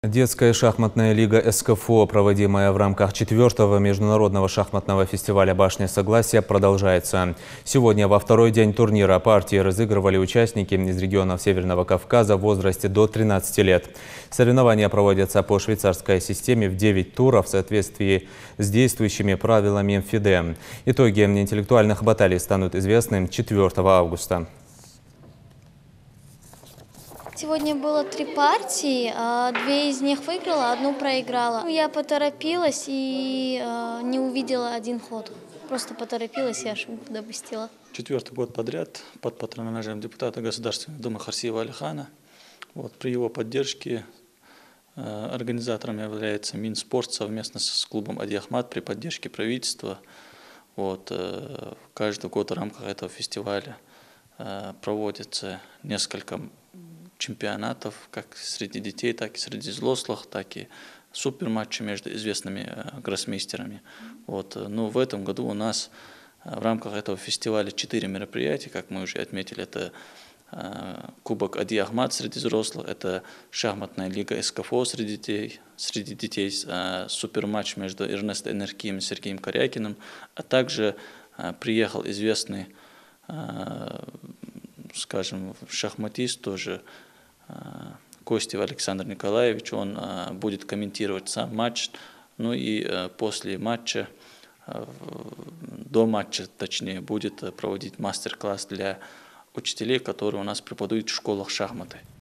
Детская шахматная лига СКФО, проводимая в рамках 4-го международного шахматного фестиваля «Башня Согласия», продолжается. Сегодня, во второй день турнира, партии разыгрывали участники из регионов Северного Кавказа в возрасте до 13 лет. Соревнования проводятся по швейцарской системе в 9 туров в соответствии с действующими правилами ФИДЕ. Итоги интеллектуальных баталий станут известны 4 августа. Сегодня было 3 партии, 2 из них выиграла, одну проиграла. Я поторопилась и не увидела один ход. Просто поторопилась и ошибку допустила. 4-й год подряд под патронажем депутата Государственной Думы Харсиева Алихана. При его поддержке организатором является Минспорт совместно с клубом Ади Ахмад при поддержке правительства. Каждый год в рамках этого фестиваля проводится несколько чемпионатов, как среди детей, так и среди взрослых, так и суперматчи между известными гроссмейстерами. Но в этом году у нас в рамках этого фестиваля 4 мероприятия, как мы уже отметили. Это Кубок Ади Ахмад среди взрослых, это шахматная лига СКФО среди детей, суперматч между Эрнесто Энеркием и Сергеем Корякиным, а также приехал известный, скажем, шахматист тоже, Костев Александр Николаевич. Он будет комментировать сам матч, и после матча, до матча точнее, будет проводить мастер-класс для учителей, которые у нас преподают в школах шахматы.